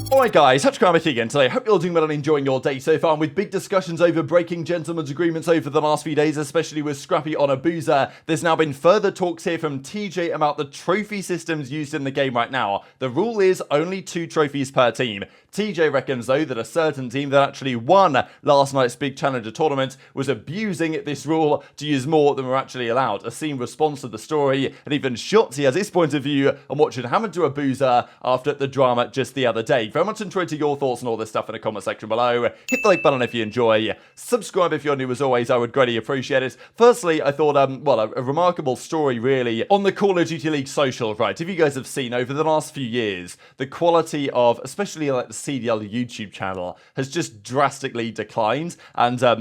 Alright guys, Scrappy again today. Hope you're all doing well and enjoying your day so far. And with big discussions over breaking gentlemen's agreements over the last few days, especially with Scrappy on Abuzah, there's now been further talks here from TJ about the trophy systems used in the game right now. The rule is only 2 trophies per team. TJ reckons though that a certain team that actually won last night's big challenger tournament was abusing this rule to use more than were actually allowed. A scene response to the story, and even Shotzzy has his point of view on what should happen to Abuzah after the drama just the other day. Very much enjoyed your thoughts on all this stuff in the comment section below. Hit the like button if you enjoy. Subscribe if you're new as always, I would greatly appreciate it. Firstly, I thought, a remarkable story really on the Call of Duty League social, right? If you guys have seen over the last few years, the quality of, especially like the CDL YouTube channel has just drastically declined. And, at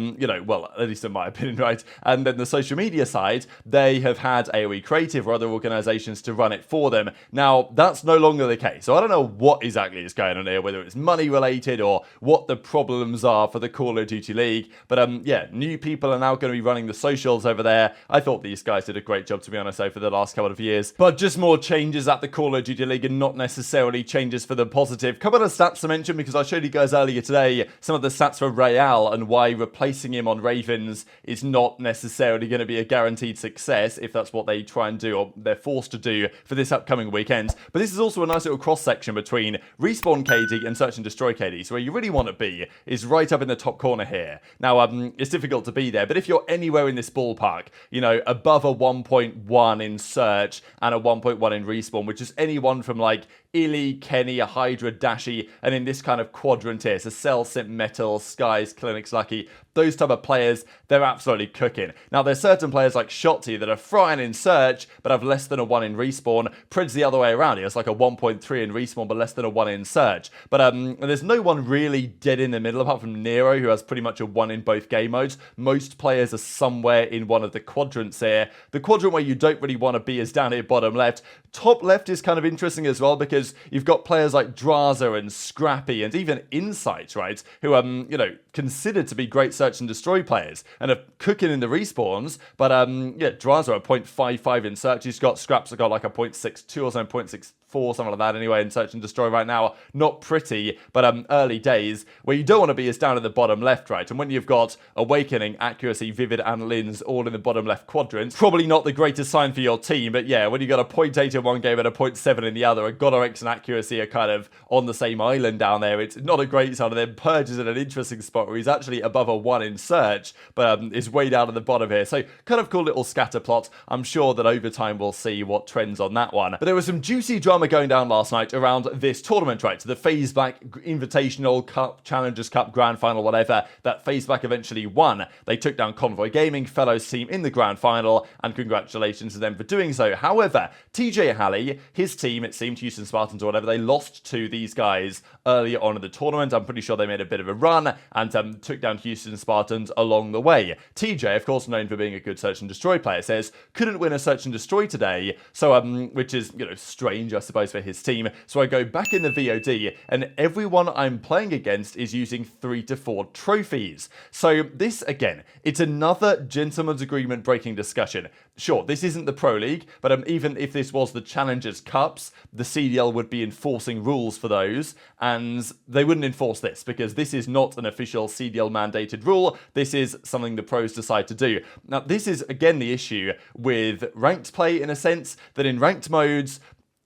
least in my opinion, right? And then the social media side, they have had AoE Creative or other organizations to run it for them. Now, that's no longer the case. So I don't know what exactly is going on here, whether it's money related or what the problems are for the Call of Duty League. But new people are now going to be running the socials over there. I thought these guys did a great job, to be honest, over the last couple of years. But just more changes at the Call of Duty League and not necessarily changes for the positive. Couple of stats to mention because I showed you guys earlier today some of the stats for Real and why replacing him on Ravens is not necessarily going to be a guaranteed success if that's what they try and do or they're forced to do for this upcoming weekend. But this is also a nice little cross section between Respawn KD and Search and Destroy KD. So where you really want to be is right up in the top corner here. Now, it's difficult to be there, but if you're anywhere in this ballpark, above a 1.1 in Search and a 1.1 in Respawn, which is anyone from like iLLeY, Kenny, a HyDra, Dashy, and in this kind of quadrant here, so Cell, Simp, MettalZ, Skyz, CleanX, Lucky, those type of players, they're absolutely cooking. Now, there's certain players like Shotzzy that are frying in Search, but have less than a 1 in Respawn. Pred's the other way around. He has like a 1.3 in Respawn, but less than a 1 in Search. But there's no one really dead in the middle, apart from Nero, who has pretty much a 1 in both game modes. Most players are somewhere in one of the quadrants here. The quadrant where you don't really want to be is down here bottom left. Top left is kind of interesting as well, because you've got players like Drazah and Scrappy and even Insight, right, who are, considered to be great Search and Destroy players and are cooking in the respawns. But, Drazah a 0.55 in Search. He's got Scraps have got like a 0.62 or something, 0.64, something like that anyway, in Search and Destroy right now. Not pretty, but early days. Where you don't want to be is down at the bottom left, right? And when you've got Awakening, Accuracy, Vivid, and Lins all in the bottom left quadrant, probably not the greatest sign for your team. But yeah, when you got a 0.8 in one game and a 0.7 in the other, and GodRx and Accuracy are kind of on the same island down there, it's not a great sign. And then Purge is in an interesting spot where he's actually above a 1 in Search, but is way down at the bottom here. So kind of cool little scatter plot. I'm sure that over time we'll see what trends on that one. But there was some juicy drama going down last night around this tournament, right? The FaZe Black Invitational Cup, Challengers Cup, Grand Final, whatever, that FaZe Black eventually won. They took down Convoy Gaming, Fellows team, in the Grand Final, and congratulations to them for doing so. However, TJHaLy, his team, it seemed, Houston Spartans or whatever, they lost to these guys earlier on in the tournament. I'm pretty sure they made a bit of a run and took down Houston Spartans along the way. TJ, of course, known for being a good Search and Destroy player, says couldn't win a Search and Destroy today, so which is strange, I suppose, for his team. So I go back in the VOD, and everyone I'm playing against is using 3 to 4 trophies. So this, again, it's another gentleman's agreement breaking discussion. Sure, this isn't the Pro League, but even if this was the Challengers Cups, the CDL would be enforcing rules for those, and they wouldn't enforce this because this is not an official CDL mandated rule. This is something the pros decide to do. Now, this is, again, the issue with ranked play, in a sense, that in ranked modes,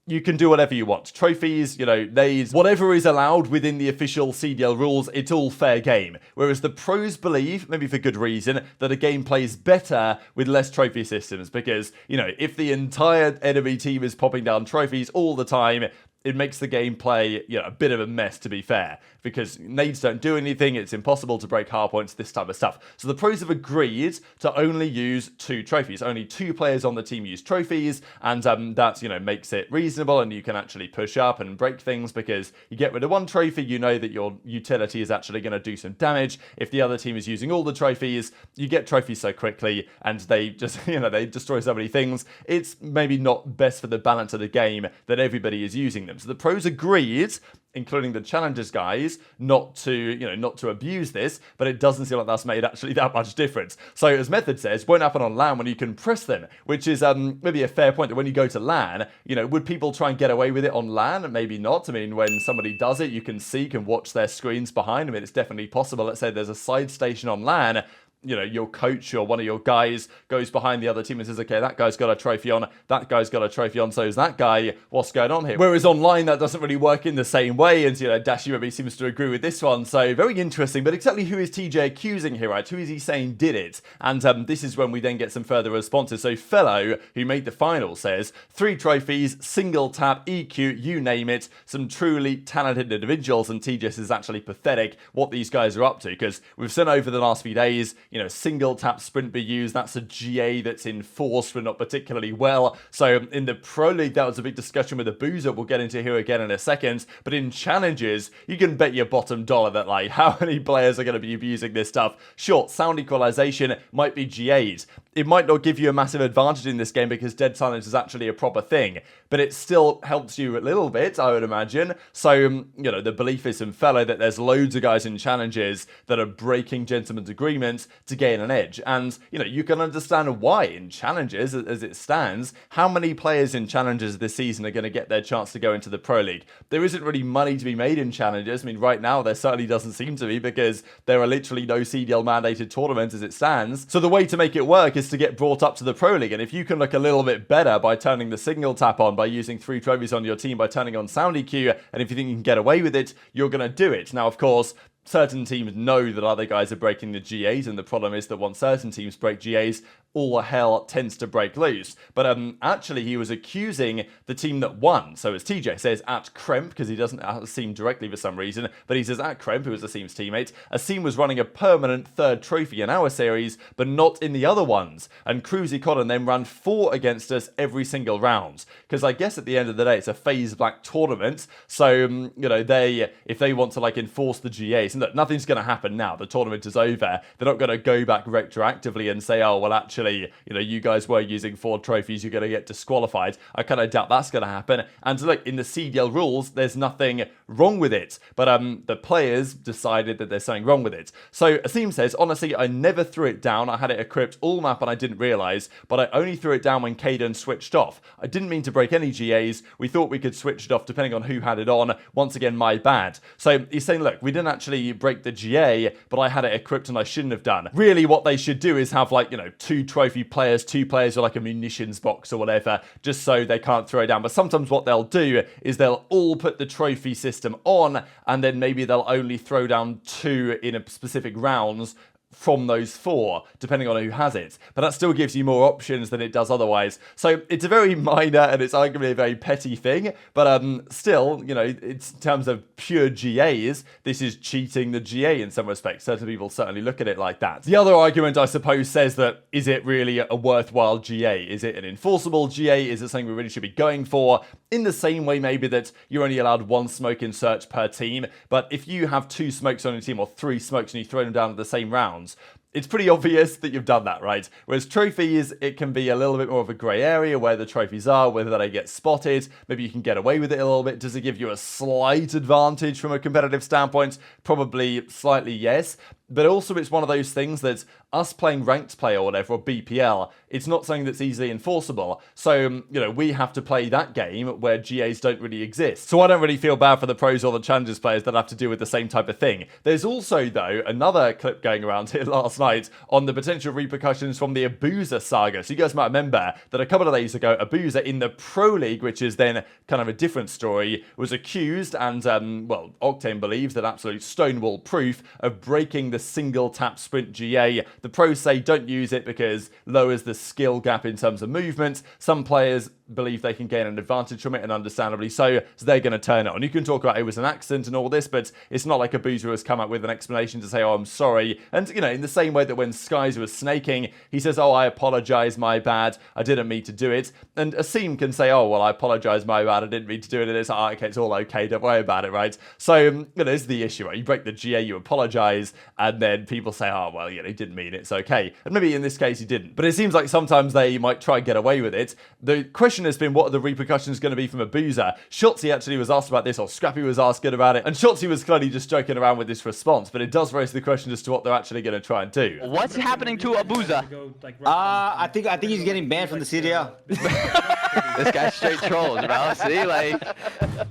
you can do whatever you want. Trophies, days, whatever is allowed within the official CDL rules, it's all fair game. Whereas the pros believe, maybe for good reason, that a game plays better with less trophy systems. Because, if the entire enemy team is popping down trophies all the time, it makes the gameplay, a bit of a mess, to be fair, because nades don't do anything, it's impossible to break hardpoints, this type of stuff. So the pros have agreed to only use 2 trophies. Only 2 players on the team use trophies, and that, makes it reasonable, and you can actually push up and break things, because you get rid of 1 trophy, you know that your utility is actually going to do some damage. If the other team is using all the trophies, you get trophies so quickly, and they just, they destroy so many things. It's maybe not best for the balance of the game that everybody is using them. them. So the pros agreed, including the challengers guys, not to abuse this, but it doesn't seem like that's made actually that much difference. So as Method says, won't happen on LAN when you can press them, which is maybe a fair point that when you go to LAN, would people try and get away with it on LAN? Maybe not. I mean, when somebody does it, you can watch their screens behind. I mean, it's definitely possible. Let's say there's a side station on LAN, your coach or one of your guys goes behind the other team and says, okay, that guy's got a trophy on, that guy's got a trophy on, so is that guy, what's going on here? Whereas online, that doesn't really work in the same way, and, Dashy maybe seems to agree with this one, so very interesting, but exactly who is TJ accusing here, right? Who is he saying did it? And this is when we then get some further responses. So Fellow, who made the final, says, 3 trophies, single tap, EQ, you name it, some truly talented individuals, and TJ is actually pathetic what these guys are up to, because we've seen over the last few days, single tap sprint be used. That's a GA that's enforced, but not particularly well. So in the Pro League, that was a big discussion with Abuzah. We'll get into here again in a second. But in challenges, you can bet your bottom dollar that, like, how many players are going to be abusing this stuff? Sure, sound equalization might be GAs. It might not give you a massive advantage in this game because dead silence is actually a proper thing, but it still helps you a little bit, I would imagine. So, the belief is from Fellow that there's loads of guys in challenges that are breaking gentlemen's agreements to gain an edge. And, you can understand why in challenges, as it stands, how many players in challenges this season are going to get their chance to go into the Pro League. There isn't really money to be made in challenges. I mean, right now, there certainly doesn't seem to be because there are literally no CDL mandated tournaments as it stands. So the way to make it work is to get brought up to the Pro League, and if you can look a little bit better by turning the single tap on, by using 3 trophies on your team, by turning on sound EQ, and if you think you can get away with it, you're going to do it. Now, of course, certain teams know that other guys are breaking the GAs, and the problem is that once certain teams break GAs, all the hell tends to break loose. But actually, he was accusing the team that won. So as TJ says, at Kremp, because he doesn't Asim directly for some reason, but he says at Kremp, who was Asim's teammate, Asim was running a permanent 3rd trophy in our series, but not in the other ones. And Cruzy Cotton then ran 4 against us every single round. Because I guess at the end of the day, it's a FaZe Black tournament. So, if they want to enforce the GAs, and look, nothing's going to happen now. The tournament is over. They're not going to go back retroactively and say, oh, well, actually, you guys were using 4 trophies, you're going to get disqualified. I kind of doubt that's going to happen. And look, in the CDL rules, there's nothing wrong with it. But the players decided that there's something wrong with it. So Asim says, honestly, I never threw it down. I had it equipped all map and I didn't realize, but I only threw it down when Caden switched off. I didn't mean to break any GAs. We thought we could switch it off depending on who had it on. Once again, my bad. So he's saying, look, we didn't actually break the GA, but I had it equipped and I shouldn't have done. Really, what they should do is have 2 trophy players, 2 players with a munitions box or whatever, just so they can't throw it down. But sometimes what they'll do is they'll all put the trophy system on, and then maybe they'll only throw down 2 in a specific rounds from those 4, depending on who has it. But that still gives you more options than it does otherwise. So it's a very minor and it's arguably a very petty thing, but still, it's in terms of pure GAs, this is cheating the GA in some respects. Certain people certainly look at it like that. The other argument, I suppose, says that, is it really a worthwhile GA? Is it an enforceable GA? Is it something we really should be going for? In the same way, maybe that you're only allowed 1 smoke in search per team, but if you have 2 smokes on your team or 3 smokes and you throw them down at the same rounds, it's pretty obvious that you've done that, right? Whereas trophies, it can be a little bit more of a grey area where the trophies are, whether they get spotted, maybe you can get away with it a little bit. Does it give you a slight advantage from a competitive standpoint? Probably slightly yes. But also it's one of those things that us playing ranked play or whatever, or BPL, it's not something that's easily enforceable. So, we have to play that game where GAs don't really exist. So I don't really feel bad for the pros or the challengers players that have to deal with the same type of thing. There's also, though, another clip going around here last night on the potential repercussions from the Abuzah saga. So you guys might remember that a couple of days ago, Abuzah in the Pro League, which is then kind of a different story, was accused and, Octane believes that absolute stonewall proof of breaking the single tap sprint GA. The pros say don't use it because lowers the skill gap in terms of movement. Some players believe they can gain an advantage from it, and understandably so they're going to turn it on. You can talk about it was an accident and all this, but it's not like Abuzah has come up with an explanation to say, oh, I'm sorry. And, in the same way that when Skyz was snaking, he says, oh, I apologize, my bad, I didn't mean to do it. And Asim can say, oh, well, I apologize, my bad, I didn't mean to do it. And it's like, oh, okay, it's all okay, don't worry about it, right? So, this is the issue, right? You break the GA, you apologize, and then people say, oh, well, he didn't mean it, it's okay. And maybe in this case, he didn't. But it seems like sometimes they might try and get away with it. The question question has been, what are the repercussions going to be from Abuzah? Shotzzy actually was asked about this, or Scrappy was asking about it, and Shotzzy was clearly just joking around with this response, but it does raise the question as to what they're actually going to try and do. What's happening to Abuzah? I think he's getting banned from the CDL. This guy's straight trolls, bro. See, like,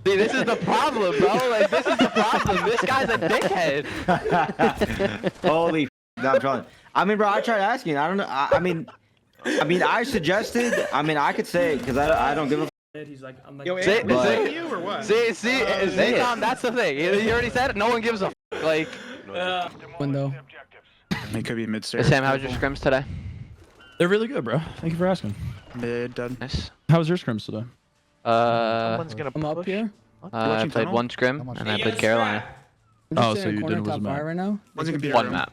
this is the problem, bro. Like, this is the problem. This guy's a dickhead. Holy, no, I'm trolling. I mean, bro, I tried asking. I don't know. I mean, I suggested. I mean, I could say it because I don't give a. He's like, I'm like, Yo, See, you or what? see, Tom, that's the thing. You already said it. No one gives a like. window. It could be mid-stairs. Sam, how was your scrims today? They're really good, bro. Thank you for asking. Mid, done. Nice. How was your scrims today? Someone's I'm up here. I played one scrim and I played Carolina. Oh, so you didn't lose a map right now? One's in computer. One map.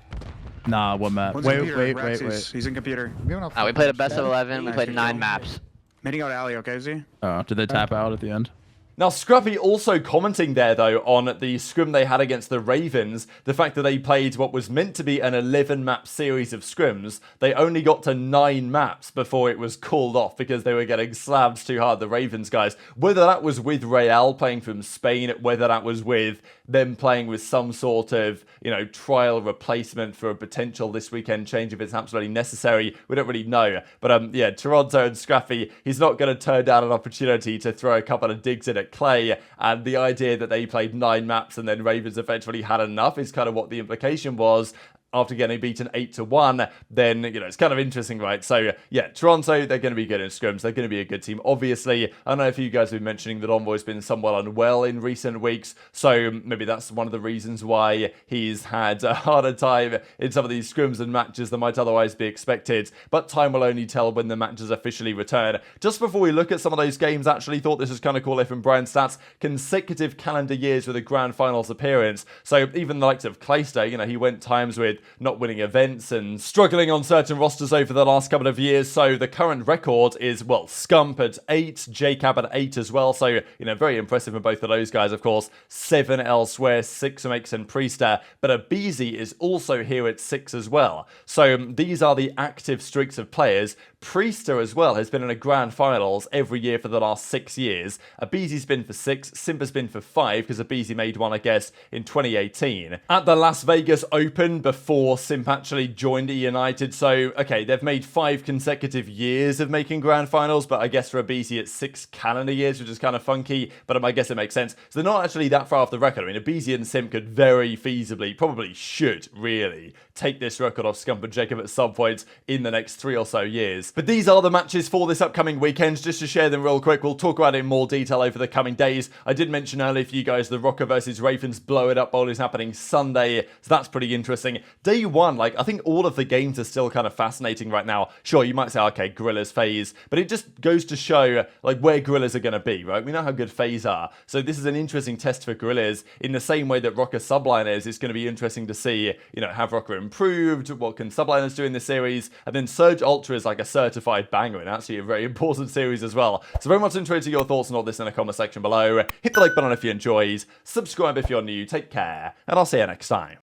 Nah, what map? One's in computer. Wait. Raxi's. He's in computer. We played a best of 11. We played 9 maps. Meeting out alley, okay, Z? Oh, did they tap out at the end? Now, Scrappy also commenting there, though, on the scrim they had against the Ravens, the fact that they played what was meant to be an 11-map series of scrims. They only got to 9 maps before it was called off because they were getting slammed too hard, the Ravens guys. Whether that was with Real playing from Spain, whether that was with them playing with some sort of, you know, trial replacement for a potential this weekend change if it's absolutely necessary, we don't really know. But, yeah, Toronto and Scrappy, he's not going to turn down an opportunity to throw a couple of digs in at Clay, and the idea that they played 9 maps and then Ravens eventually had enough is kind of what the implication was. After getting beaten 8-1, then, you know, it's kind of interesting, right? So, yeah, Toronto, they're going to be good in scrims. They're going to be a good team. Obviously, I don't know if you guys have been mentioning that Envoy's been somewhat unwell in recent weeks, so maybe that's one of the reasons why he's had a harder time in some of these scrims and matches than might otherwise be expected. But time will only tell when the matches officially return. Just before we look at some of those games, I actually thought this was kind of cool from Brian Stats. Consecutive calendar years with a grand finals appearance. So even the likes of Clayster, you know, he went times with not winning events and struggling on certain rosters over the last couple of years. So the current record is, well, Scump at 8, JCab at 8 as well. So, you know, very impressive in both of those guys, of course. 7 elsewhere, 6 makes and Priestahh. But aBeZy is also here at 6 as well. So these are the active streaks of players. Priestahh as well has been in a grand finals every year for the last 6 years. aBeZy's been for 6, Simp has been for 5, because aBeZy made one, I guess, in 2018. At the Las Vegas Open before Simp actually joined United, so, okay, they've made 5 consecutive years of making grand finals, but I guess for aBeZy it's 6 calendar years, which is kind of funky, but I guess it makes sense. So they're not actually that far off the record. I mean, aBeZy and Simp could very feasibly, probably should, really, take this record off Scump and Jacob at some point in the next 3 or so years. But these are the matches for this upcoming weekend. Just to share them real quick, we'll talk about it in more detail over the coming days. I did mention earlier for you guys the Rocker versus Ravens Blow It Up Bowl is happening Sunday, so that's pretty interesting. Day 1, like, I think all of the games are still kind of fascinating right now. Sure, you might say, okay, Gorillas, FaZe, but it just goes to show, like, where Gorillas are going to be, right? We know how good FaZe are, so this is an interesting test for Gorillas. In the same way that Rocker Subliners, it's going to be interesting to see, you know, have Rocker improved, what can Subliners do in this series, and then Surge Ultra is like a certified banger, and actually a very important series as well. So very much interested to your thoughts on all this in the comment section below. Hit the like button if you enjoyed, subscribe if you're new, take care, and I'll see you next time.